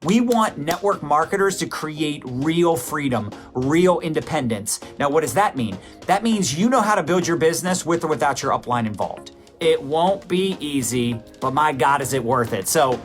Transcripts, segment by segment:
We want network marketers to create real freedom, real independence. Now, what does that mean? That means you know how to build your business with or without your upline involved. It won't be easy, but my God, is it worth it? So,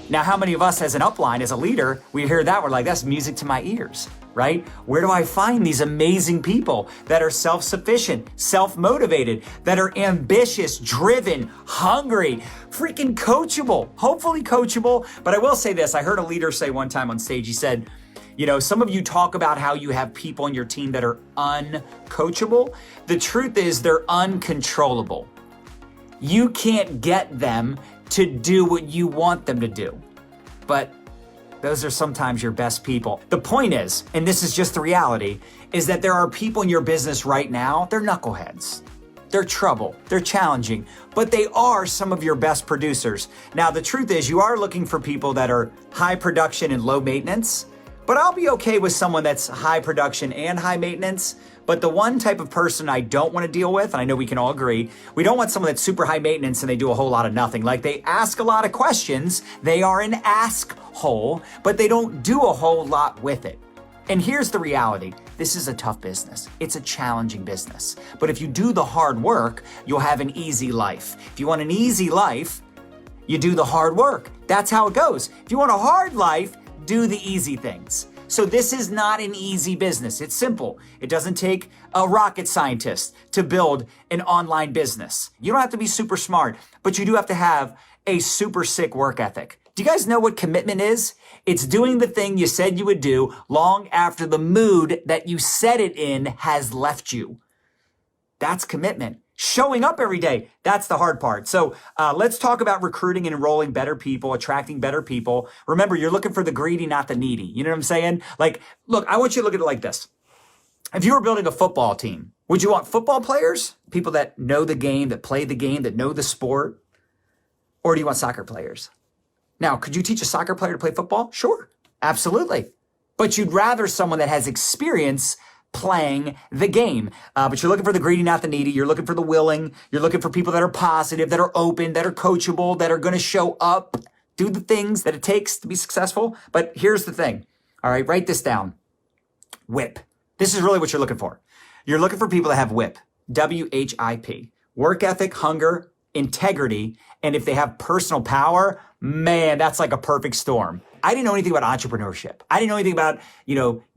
now, how many of us as an upline, as a leader, we hear that, we're like, that's music to my ears, right? Where do I find these amazing people that are self-sufficient, self-motivated, that are ambitious, driven, hungry, freaking coachable, hopefully coachable? But I will say this, I heard a leader say one time on stage, he said, you know, some of you talk about how you have people on your team that are uncoachable. The truth is they're uncontrollable. You can't get them to do what you want them to do. But those are sometimes your best people. The point is, and this is just the reality, is that there are people in your business right now, they're knuckleheads. They're trouble, they're challenging, but they are some of your best producers. Now, the truth is you are looking for people that are high production and low maintenance, but I'll be okay with someone that's high production and high maintenance. But the one type of person I don't want to deal with, and I know we can all agree, we don't want someone that's super high maintenance and they do a whole lot of nothing. Like they ask a lot of questions, they are an ask hole, but they don't do a whole lot with it. And here's the reality. This is a tough business. It's a challenging business. But if you do the hard work, you'll have an easy life. If you want an easy life, you do the hard work. That's how it goes. If you want a hard life, do the easy things. So this is not an easy business. It's simple. It doesn't take a rocket scientist to build an online business. You don't have to be super smart, but you do have to have a super sick work ethic. Do you guys know what commitment is? It's doing the thing you said you would do long after the mood that you set it in has left you. That's commitment. Showing up every day, that's the hard part. So let's talk about recruiting and enrolling better people, attracting better people. Remember, you're looking for the greedy, not the needy. You know what I'm saying? Like, look, I want you to look at it like this. If you were building a football team, would you want football players, people that know the game, that play the game, that know the sport? Or do you want soccer players? Now, could you teach a soccer player to play football? Sure, absolutely. But you'd rather someone that has experience playing the game. But you're looking for the greedy, not the needy. You're looking for the willing. You're looking for people that are positive, that are open, that are coachable, that are going to show up, do the things that it takes to be successful. But here's the thing. All right, write this down. WHIP. This is really what you're looking for. You're looking for people that have WHIP. WHIP. Work ethic, hunger, integrity, and if they have personal power, man, that's like a perfect storm. I didn't know anything about entrepreneurship. I didn't know anything about,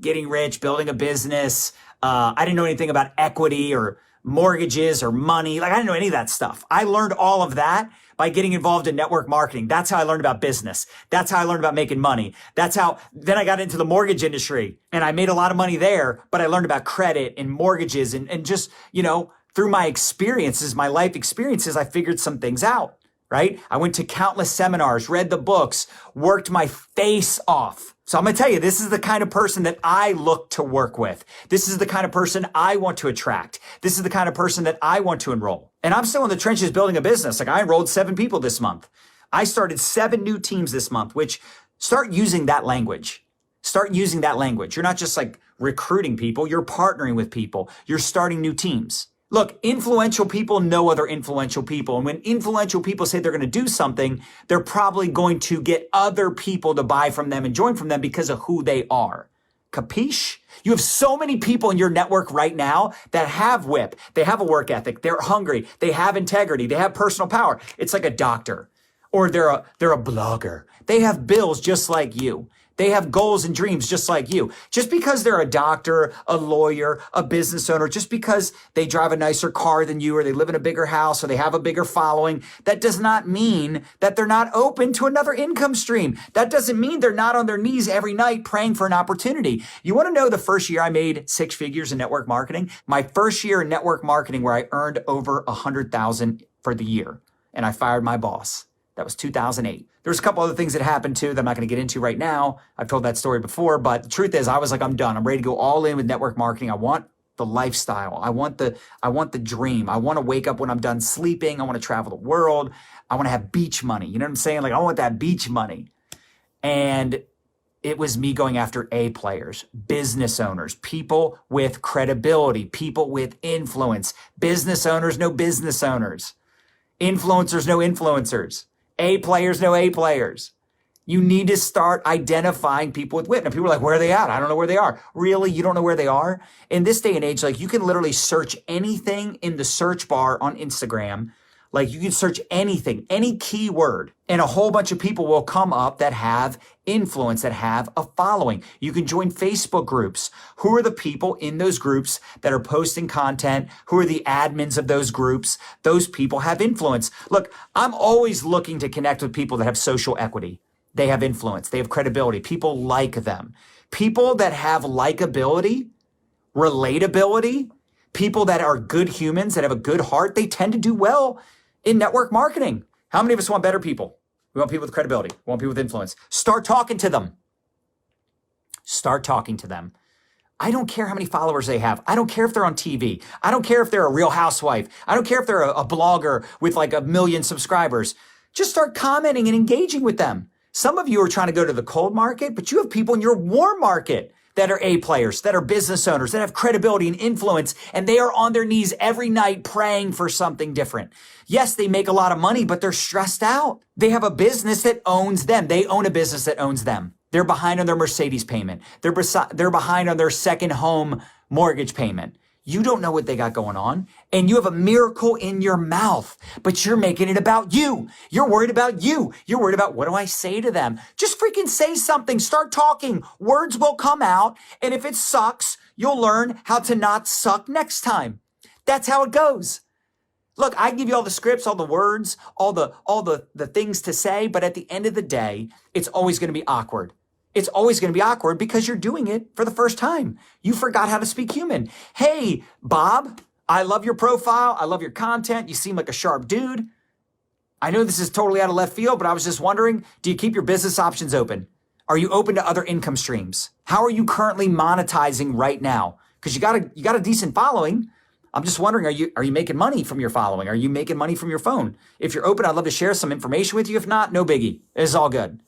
getting rich, building a business. I didn't know anything about equity or mortgages or money. Like I didn't know any of that stuff. I learned all of that by getting involved in network marketing. That's how I learned about business. That's how I learned about making money. Then I got into the mortgage industry and I made a lot of money there, but I learned about credit and mortgages and just, through my experiences, my life experiences, I figured some things out. Right? I went to countless seminars, read the books, worked my face off. So I'm going to tell you, this is the kind of person that I look to work with. This is the kind of person I want to attract. This is the kind of person that I want to enroll. And I'm still in the trenches building a business. Like I enrolled 7 people this month. I started 7 new teams this month, which start using that language. Start using that language. You're not just like recruiting people. You're partnering with people. You're starting new teams. Look, influential people know other influential people. And when influential people say they're going to do something, they're probably going to get other people to buy from them and join from them because of who they are. Capiche? You have so many people in your network right now that have WHIP. They have a work ethic. They're hungry. They have integrity. They have personal power. It's like a doctor or they're a blogger. They have bills just like you. They have goals and dreams just like you. Just because they're a doctor, a lawyer, a business owner, just because they drive a nicer car than you or they live in a bigger house or they have a bigger following, that does not mean that they're not open to another income stream. That doesn't mean they're not on their knees every night praying for an opportunity. You want to know the first year I made 6 figures in network marketing? My first year in network marketing where I earned over 100,000 for the year and I fired my boss. That was 2008. There's a couple other things that happened too that I'm not going to get into right now. I've told that story before, but the truth is I was like, I'm done. I'm ready to go all in with network marketing. I want the lifestyle. I want the dream. I want to wake up when I'm done sleeping. I want to travel the world. I want to have beach money. You know what I'm saying? Like I want that beach money. And it was me going after A players, business owners, people with credibility, people with influence, business owners, no business owners, influencers, no influencers. A players know A players. You need to start identifying people with wit. And people are like, where are they at? I don't know where they are. Really? You don't know where they are? In this day and age, like you can literally search anything in the search bar on Instagram. Like you can search anything, any keyword, and a whole bunch of people will come up that have influence, that have a following. You can join Facebook groups. Who are the people in those groups that are posting content? Who are the admins of those groups? Those people have influence. Look, I'm always looking to connect with people that have social equity. They have influence. They have credibility. People like them. People that have likability, relatability, people that are good humans, that have a good heart, they tend to do well in network marketing. How many of us want better people? We want people with credibility. We want people with influence. Start talking to them. Start talking to them. I don't care how many followers they have. I don't care if they're on TV. I don't care if they're a real housewife. I don't care if they're a blogger with like 1 million subscribers. Just start commenting and engaging with them. Some of you are trying to go to the cold market, but you have people in your warm market that are A players, that are business owners, that have credibility and influence, and they are on their knees every night praying for something different. Yes, they make a lot of money, but they're stressed out. They have a business that owns them. They own a business that owns them. They're behind on their Mercedes payment. They're behind on their second home mortgage payment. You don't know what they got going on, and you have a miracle in your mouth, but you're making it about you. You're worried about you. You're worried about, what do I say to them? Just freaking say something. Start talking. Words will come out, and if it sucks, you'll learn how to not suck next time. That's how it goes. Look, I give you all the scripts, all the words, all the things to say, but at the end of the day, it's always going to be awkward. It's always going to be awkward because you're doing it for the first time. You forgot how to speak human. Hey, Bob, I love your profile. I love your content. You seem like a sharp dude. I know this is totally out of left field, but I was just wondering, do you keep your business options open? Are you open to other income streams? How are you currently monetizing right now? Because you got a decent following. I'm just wondering, are you making money from your following? Are you making money from your phone? If you're open, I'd love to share some information with you. If not, no biggie. It's all good.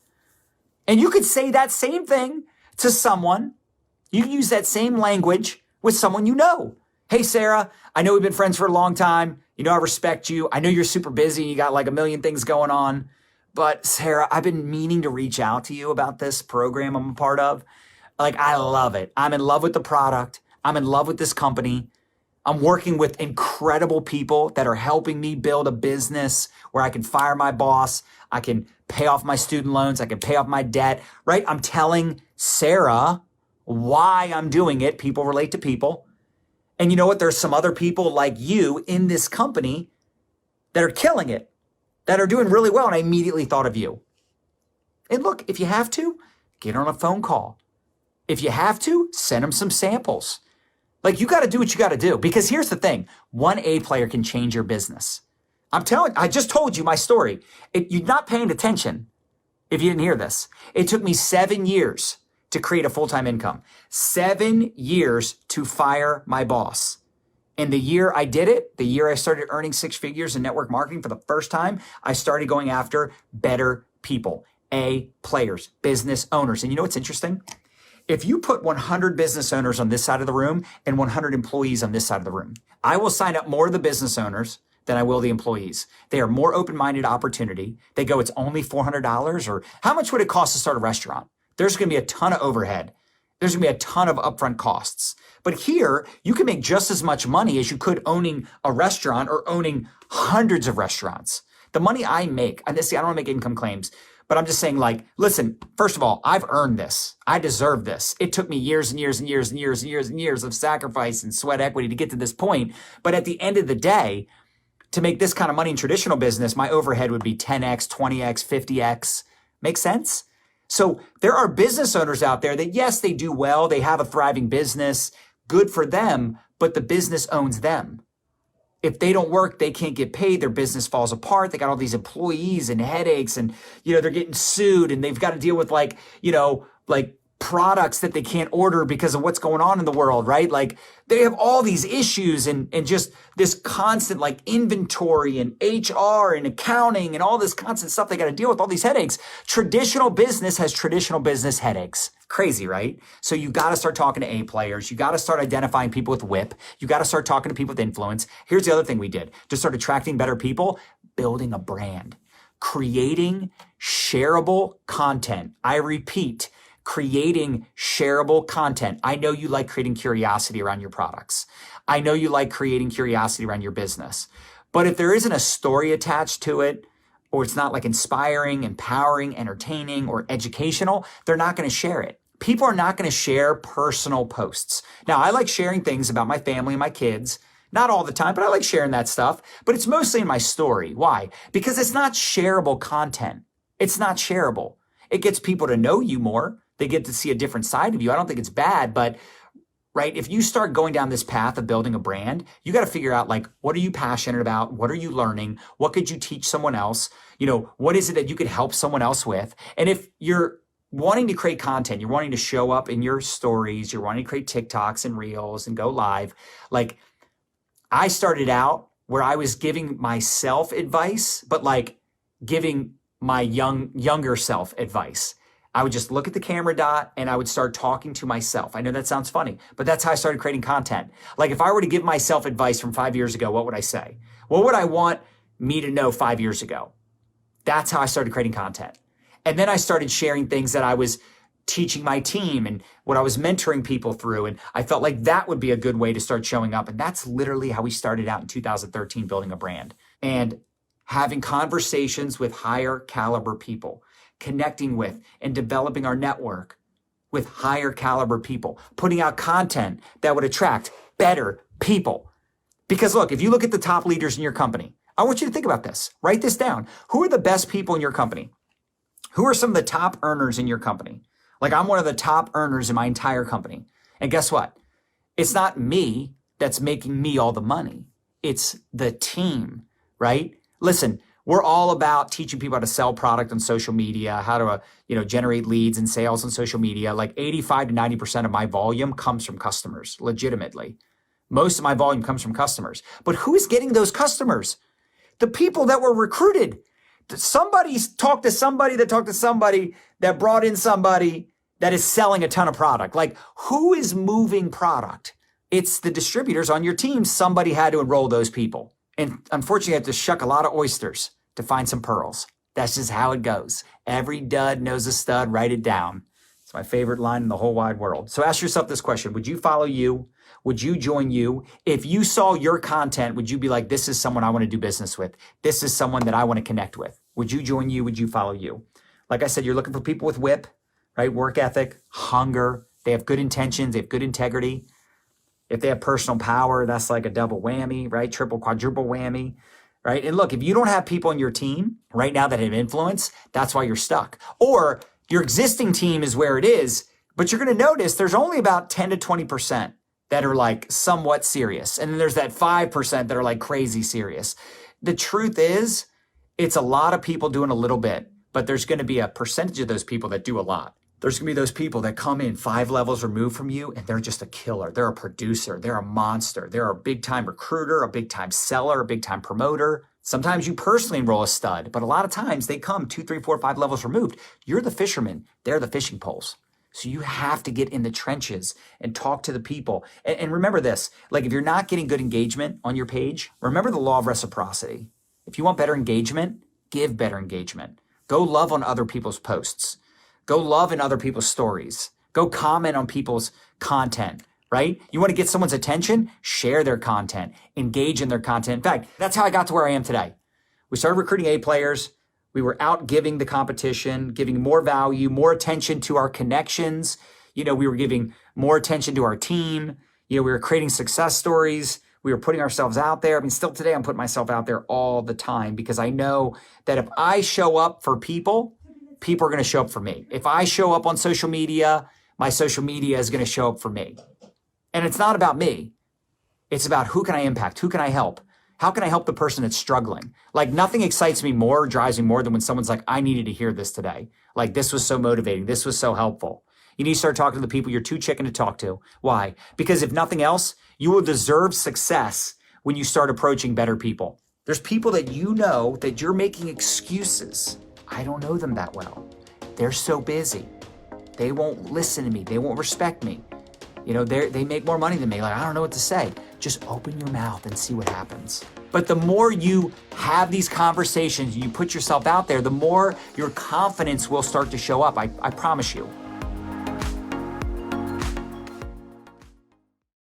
And you could say that same thing to someone. You can use that same language with someone you know. Hey, Sarah, I know we've been friends for a long time. You know, I respect you. I know you're super busy. You got like 1 million things going on. But Sarah, I've been meaning to reach out to you about this program I'm a part of. Like, I love it. I'm in love with the product. I'm in love with this company. I'm working with incredible people that are helping me build a business where I can fire my boss. I can pay off my student loans. I can pay off my debt, right? I'm telling Sarah why I'm doing it. People relate to people. And you know what? There's some other people like you in this company that are killing it, that are doing really well. And I immediately thought of you. And look, if you have to, get on a phone call. If you have to, send them some samples. Like, you got to do what you got to do, because here's the thing. One A player can change your business. I just told you my story. You're not paying attention if you didn't hear this. It took me 7 years to create a full-time income, 7 years to fire my boss. And the year I did it, the year I started earning 6 figures in network marketing for the first time, I started going after better people, A players, business owners. And you know what's interesting? If you put 100 business owners on this side of the room and 100 employees on this side of the room, I will sign up more of the business owners than I will the employees. They are more open-minded opportunity. They go, it's only $400, or how much would it cost to start a restaurant? There's going to be a ton of overhead. There's going to be a ton of upfront costs. But here, you can make just as much money as you could owning a restaurant or owning hundreds of restaurants. The money I make, and see, I don't want to make income claims, but I'm just saying, like, listen, first of all, I've earned this. I deserve this. It took me years and years and years and years and years and years of sacrifice and sweat equity to get to this point. But at the end of the day, to make this kind of money in traditional business, my overhead would be 10x, 20x, 50x. Make sense? So there are business owners out there that, yes, they do well. They have a thriving business. Good for them, but the business owns them. If they don't work, they can't get paid. Their business falls apart. They got all these employees and headaches, and, they're getting sued, and they've got to deal with like products that they can't order because of what's going on in the world, right? Like, they have all these issues and just this constant like inventory and HR and accounting and all this constant stuff they got to deal with, all these headaches. Traditional business has traditional business headaches. Crazy, right? So you got to start talking to A players. You got to start identifying people with whip. You got to start talking to people with influence. Here's the other thing we did to start attracting better people: building a brand. creating shareable content. I repeat, creating shareable content. I know you like creating curiosity around your products. I know you like creating curiosity around your business. But if there isn't a story attached to it, or it's not like inspiring, empowering, entertaining, or educational, they're not going to share it. People are not going to share personal posts. Now, I like sharing things about my family and my kids. Not all the time, but I like sharing that stuff. But it's mostly in my story. Why? Because it's not shareable content. It's not shareable. It gets people to know you more. They get to see a different side of you. I don't think it's bad, but right, if you start going down this path of building a brand, you got to figure out like, what are you passionate about? What are you learning? What could you teach someone else? What is it that you could help someone else with? And if you're wanting to create content, you're wanting to show up in your stories, you're wanting to create TikToks and Reels and go live, like I started out where I was giving myself advice, but like giving my younger self advice. I would just look at the camera dot and I would start talking to myself. I know that sounds funny, but that's how I started creating content. Like if I were to give myself advice from 5 years ago, what would I say? What would I want me to know 5 years ago? That's how I started creating content. And then I started sharing things that I was teaching my team and what I was mentoring people through. And I felt like that would be a good way to start showing up. And that's literally how we started out in 2013, building a brand and having conversations with higher caliber people, connecting with and developing our network with higher caliber people, putting out content that would attract better people. Because look, if you look at the top leaders in your company, I want you to think about this. Write this down. Who are the best people in your company? Who are some of the top earners in your company? Like I'm one of the top earners in my entire company. And guess what? It's not me that's making me all the money. It's the team, right? Listen, we're all about teaching people how to sell product on social media, how to, generate leads and sales on social media. Like 85 to 90% of my volume comes from customers, legitimately. Most of my volume comes from customers. But who's getting those customers? The people that were recruited. Somebody talked to somebody that talked to somebody that brought in somebody that is selling a ton of product. Like who is moving product? It's the distributors on your team. Somebody had to enroll those people. And unfortunately, you have to shuck a lot of oysters to find some pearls. That's just how it goes. Every dud knows a stud. Write it down. It's my favorite line in the whole wide world. So ask yourself this question. Would you follow you? Would you join you? If you saw your content, would you be like, this is someone I want to do business with? This is someone that I want to connect with. Would you join you? Would you follow you? Like I said, you're looking for people with whip, right? Work ethic, hunger. They have good intentions. They have good integrity. If they have personal power, that's like a double whammy, right? Triple, quadruple whammy, right? And look, if you don't have people on your team right now that have influence, that's why you're stuck. Or your existing team is where it is, but you're going to notice there's only about 10 to 20% that are like somewhat serious. And then there's that 5% that are like crazy serious. The truth is, it's a lot of people doing a little bit, but there's going to be a percentage of those people that do a lot. There's going to be those people that come in 5 levels removed from you and they're just a killer. They're a producer. They're a monster. They're a big time recruiter, a big time seller, a big time promoter. Sometimes you personally enroll a stud, but a lot of times they come 2, 3, 4, 5 levels removed. You're the fisherman. They're the fishing poles. So you have to get in the trenches and talk to the people. And remember this, like if you're not getting good engagement on your page, remember the law of reciprocity. If you want better engagement, give better engagement. Go love on other people's posts. Go love in other people's stories. Go comment on people's content, right? You want to get someone's attention? Share their content. Engage in their content. In fact, that's how I got to where I am today. We started recruiting A players. We were out giving the competition, giving more value, more attention to our connections. We were giving more attention to our team. We were creating success stories. We were putting ourselves out there. I mean, still today, I'm putting myself out there all the time because I know that if I show up for people, people are going to show up for me. If I show up on social media, my social media is going to show up for me. And it's not about me. It's about who can I impact? Who can I help? How can I help the person that's struggling? Like nothing excites me more or drives me more than when someone's like, I needed to hear this today. Like this was so motivating. This was so helpful. You need to start talking to the people you're too chicken to talk to. Why? Because if nothing else, you will deserve success when you start approaching better people. There's people that you know that you're making excuses. I don't know them that well. They're so busy. They won't listen to me. They won't respect me. They make more money than me. Like, I don't know what to say. Just open your mouth and see what happens. But the more you have these conversations, you put yourself out there, the more your confidence will start to show up. I promise you.